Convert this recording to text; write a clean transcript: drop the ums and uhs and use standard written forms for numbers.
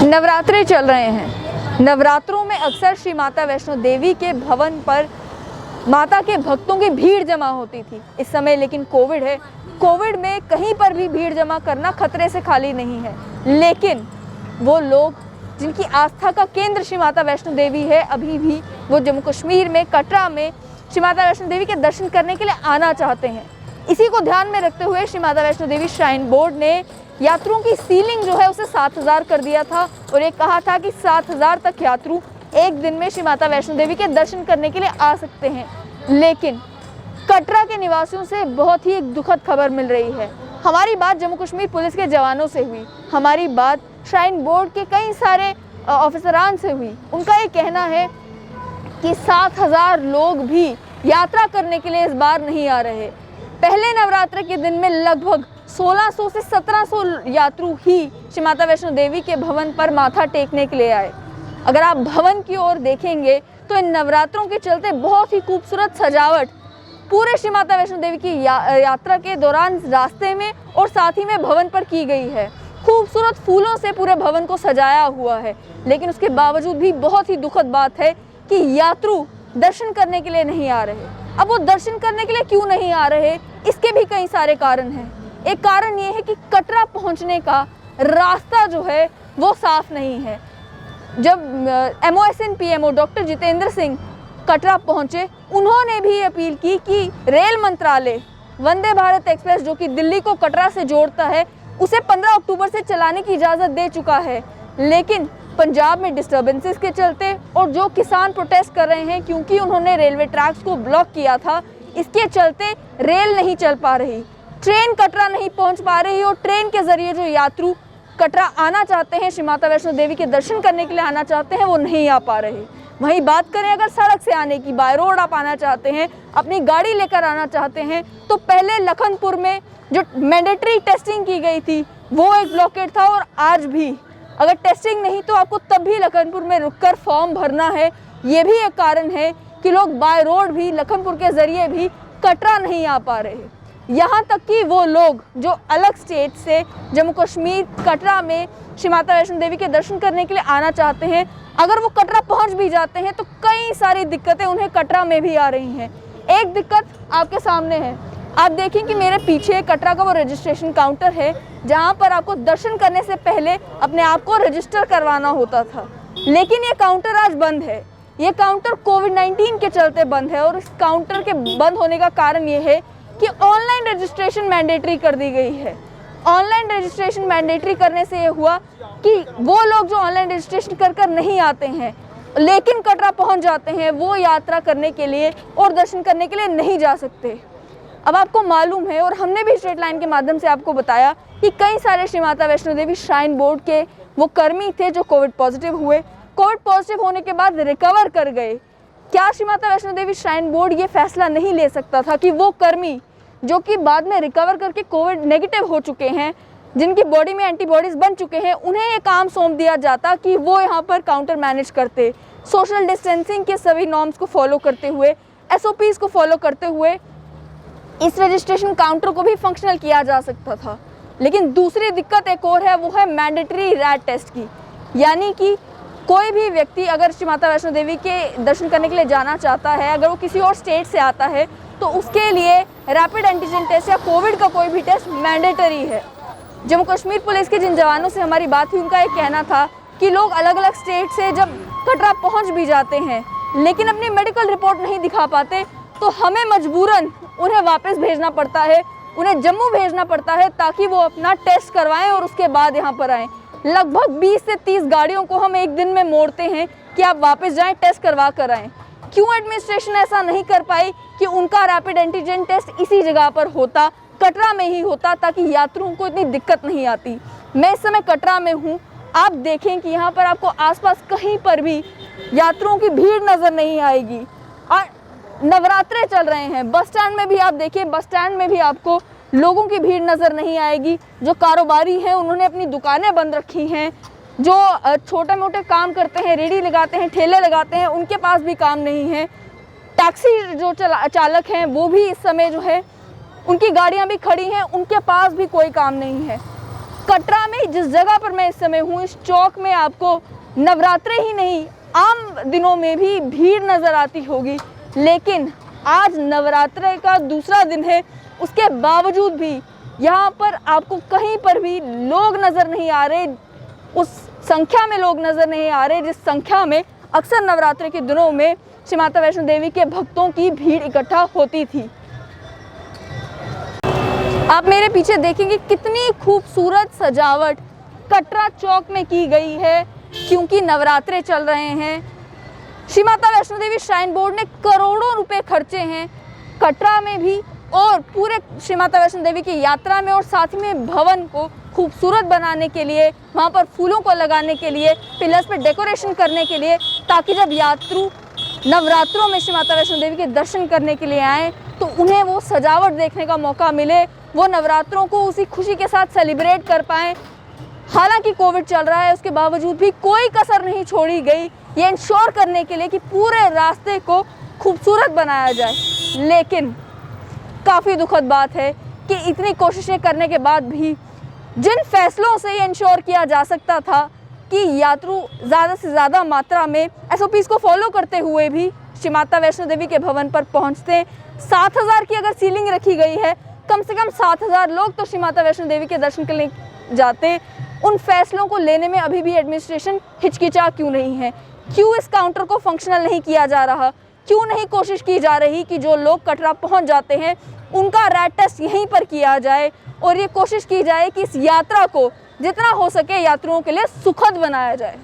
नवरात्रे चल रहे हैं। नवरात्रों में अक्सर श्री माता वैष्णो देवी के भवन पर माता के भक्तों की भीड़ जमा होती थी। इस समय लेकिन कोविड है। कोविड में कहीं पर भी भीड़ जमा करना खतरे से खाली नहीं है, लेकिन वो लोग जिनकी आस्था का केंद्र श्री माता वैष्णो देवी है, अभी भी वो जम्मू कश्मीर में कटरा में श्री माता वैष्णो देवी के दर्शन करने के लिए आना चाहते हैं। इसी को ध्यान में रखते हुए श्री माता वैष्णो देवी श्राइन बोर्ड ने यात्रुओं की सीलिंग जो है उसे 7000 कर दिया था और ये कहा था कि 7000 तक यात्रु एक दिन में श्री माता वैष्णो देवी के दर्शन करने के लिए आ सकते हैं। लेकिन कटरा के निवासियों से बहुत ही एक दुखद खबर मिल रही है। हमारी बात जम्मू कश्मीर पुलिस के जवानों से हुई, हमारी बात श्राइन बोर्ड के कई सारे ऑफिसरान से हुई। उनका ये कहना है कि 7000 लोग भी यात्रा करने के लिए इस बार नहीं आ रहे। पहले नवरात्र के दिन में लगभग 1600 से 1700 यात्रु ही श्री माता वैष्णो देवी के भवन पर माथा टेकने के लिए आए। अगर आप भवन की ओर देखेंगे तो इन नवरात्रों के चलते बहुत ही खूबसूरत सजावट पूरे श्री माता वैष्णो देवी की यात्रा के दौरान रास्ते में और साथ ही में भवन पर की गई है। खूबसूरत फूलों से पूरे भवन को सजाया हुआ है, लेकिन उसके बावजूद भी बहुत ही दुखद बात है कि यात्रु दर्शन करने के लिए नहीं आ रहे। अब वो दर्शन करने के लिए क्यों नहीं आ रहे, इसके भी कई सारे कारण हैं। एक कारण ये है कि कटरा पहुंचने का रास्ता जो है वो साफ नहीं है। जब MOSN PMO doctor Jitendra Singh Katra पहुंचे, उन्होंने भी अपील की कि रेल मंत्रालय वंदे भारत एक्सप्रेस जो कि दिल्ली को कटरा से जोड़ता है, उसे 15 अक्टूबर से चलाने की इजाज़त दे चुका है। लेकिन पंजाब में डिस्टर्बेंसेस के चलते और जो किसान प्रोटेस्ट कर रहे हैं क्योंकि उन्होंने रेलवे ट्रैक्स को ब्लॉक किया था, इसके चलते रेल नहीं चल पा रही, ट्रेन कटरा नहीं पहुंच पा रही और ट्रेन के ज़रिए जो यात्रु कटरा आना चाहते हैं, श्री माता वैष्णो देवी के दर्शन करने के लिए आना चाहते हैं, वो नहीं आ पा रहे। वहीं बात करें अगर सड़क से आने की, बाय रोड आप आना चाहते हैं, अपनी गाड़ी लेकर आना चाहते हैं, तो पहले लखनपुर में जो मैंडेटरी टेस्टिंग की गई थी वो एक ब्लॉकेट था और आज भी अगर टेस्टिंग नहीं तो आपको तब भी लखनपुर में रुककर फॉर्म भरना है। ये भी एक कारण है कि लोग बाय रोड भी लखनपुर के ज़रिए भी कटरा नहीं आ पा रहे। यहाँ तक कि वो लोग जो अलग स्टेट से जम्मू कश्मीर कटरा में श्री माता वैष्णो देवी के दर्शन करने के लिए आना चाहते हैं, अगर वो कटरा पहुँच भी जाते हैं तो कई सारी दिक्कतें उन्हें कटरा में भी आ रही हैं। एक दिक्कत आपके सामने है, आप देखें कि मेरे पीछे कटरा का वो रजिस्ट्रेशन काउंटर है जहाँ पर आपको दर्शन करने से पहले अपने आप को रजिस्टर करवाना होता था, लेकिन ये काउंटर आज बंद है। ये काउंटर कोविड-19 के चलते बंद है और इस काउंटर के बंद होने का कारण ये है कि ऑनलाइन रजिस्ट्रेशन मैंडेटरी कर दी गई है। ऑनलाइन रजिस्ट्रेशन मैंडेटरी करने से ये हुआ कि वो लोग जो ऑनलाइन रजिस्ट्रेशन कर नहीं आते हैं लेकिन कटरा पहुँच जाते हैं, वो यात्रा करने के लिए और दर्शन करने के लिए नहीं जा सकते। अब आपको मालूम है और हमने भी स्ट्रेट लाइन के माध्यम से आपको बताया कि कई सारे श्री माता वैष्णो देवी श्राइन बोर्ड के वो कर्मी थे जो कोविड पॉजिटिव हुए। कोविड पॉजिटिव होने के बाद रिकवर कर गए। क्या श्री माता वैष्णो देवी श्राइन बोर्ड ये फैसला नहीं ले सकता था कि वो कर्मी जो कि बाद में रिकवर करके कोविड नेगेटिव हो चुके हैं, जिनकी बॉडी में एंटीबॉडीज़ बन चुके हैं, उन्हें ये काम सौंप दिया जाता कि वो यहाँ पर काउंटर मैनेज करते, सोशल डिस्टेंसिंग के सभी नॉर्म्स को फॉलो करते हुए, SOPs को फॉलो करते हुए इस रजिस्ट्रेशन काउंटर को भी फंक्शनल किया जा सकता था। लेकिन दूसरी दिक्कत एक और है, वो है मैंडेटरी रैट टेस्ट की। यानी कि कोई भी व्यक्ति अगर श्री माता वैष्णो देवी के दर्शन करने के लिए जाना चाहता है, अगर वो किसी और स्टेट से आता है, तो उसके लिए रैपिड एंटीजन टेस्ट या कोविड का कोई भी टेस्ट मैंडेटरी है। जम्मू कश्मीर पुलिस के जिन जवानों से हमारी बात हुई, उनका ये कहना था कि लोग अलग अलग स्टेट से जब कटरा पहुँच भी जाते हैं लेकिन अपनी मेडिकल रिपोर्ट नहीं दिखा पाते, तो हमें मजबूरन उन्हें वापस भेजना पड़ता है, उन्हें जम्मू भेजना पड़ता है ताकि वो अपना टेस्ट करवाएं और उसके बाद यहाँ पर आएँ। लगभग 20 से 30 गाड़ियों को हम एक दिन में मोड़ते हैं कि आप वापस जाएं, टेस्ट करवा कर आएँ। क्यों एडमिनिस्ट्रेशन ऐसा नहीं कर पाई कि उनका रैपिड एंटीजन टेस्ट इसी जगह पर होता, कटरा में ही होता, ताकि यात्रियों को इतनी दिक्कत नहीं आती। मैं इस समय कटरा में हूँ, आप देखें कि यहाँ पर आपको आसपास कहीं पर भी यात्रियों की भीड़ नज़र नहीं आएगी। और नवरात्रे चल रहे हैं, बस स्टैंड में भी आप देखिए, बस स्टैंड में भी आपको लोगों की भीड़ नज़र नहीं आएगी। जो कारोबारी हैं उन्होंने अपनी दुकानें बंद रखी हैं, जो छोटे मोटे काम करते हैं, रेडी लगाते हैं, ठेले लगाते हैं, उनके पास भी काम नहीं है। टैक्सी जो चालक हैं वो भी इस समय जो है उनकी गाड़ियां भी खड़ी हैं, उनके पास भी कोई काम नहीं है। कटरा में जिस जगह पर मैं इस समय हूँ, इस चौक में आपको नवरात्रे ही नहीं आम दिनों में भी भीड़ नज़र आती होगी, लेकिन आज नवरात्रे का दूसरा दिन है, उसके बावजूद भी यहाँ पर आपको कहीं पर भी लोग नज़र नहीं आ रहे, उस संख्या में लोग नज़र नहीं आ रहे जिस संख्या में अक्सर नवरात्रि के दिनों में श्री माता वैष्णो देवी के भक्तों की भीड़ इकट्ठा होती थी। आप मेरे पीछे देखेंगे कितनी खूबसूरत सजावट कटरा चौक में की गई है, क्योंकि नवरात्रे चल रहे हैं। श्री माता वैष्णो देवी श्राइन बोर्ड ने करोड़ों रुपए खर्चे हैं कटरा में भी और पूरे श्री माता वैष्णो देवी की यात्रा में, और साथ में भवन को खूबसूरत बनाने के लिए, वहाँ पर फूलों को लगाने के लिए, पिलर्स पे डेकोरेशन करने के लिए, ताकि जब यात्रु नवरात्रों में श्री माता वैष्णो देवी के दर्शन करने के लिए आएँ तो उन्हें वो सजावट देखने का मौका मिले, वो नवरात्रों को उसी खुशी के साथ सेलिब्रेट कर पाएँ। हालांकि कोविड चल रहा है, उसके बावजूद भी कोई कसर नहीं छोड़ी गई ये इंश्योर करने के लिए कि पूरे रास्ते को खूबसूरत बनाया जाए। लेकिन काफ़ी दुखद बात है कि इतनी कोशिशें करने के बाद भी जिन फैसलों से ये इंश्योर किया जा सकता था कि यात्रु ज़्यादा से ज़्यादा मात्रा में SOPs को फॉलो करते हुए भी श्री माता वैष्णो देवी के भवन पर पहुंचते, 7,000 की अगर सीलिंग रखी गई है, कम से कम 7,000 लोग तो श्री माता वैष्णो देवी के दर्शन के लिए जाते, उन फैसलों को लेने में अभी भी एडमिनिस्ट्रेशन हिचकिचा क्यों नहीं है? क्यों इस काउंटर को फंक्शनल नहीं किया जा रहा? क्यों नहीं कोशिश की जा रही कि जो लोग कटरा पहुंच जाते हैं उनका रैट टेस्ट यहीं पर किया जाए और ये कोशिश की जाए कि इस यात्रा को जितना हो सके यात्रियों के लिए सुखद बनाया जाए।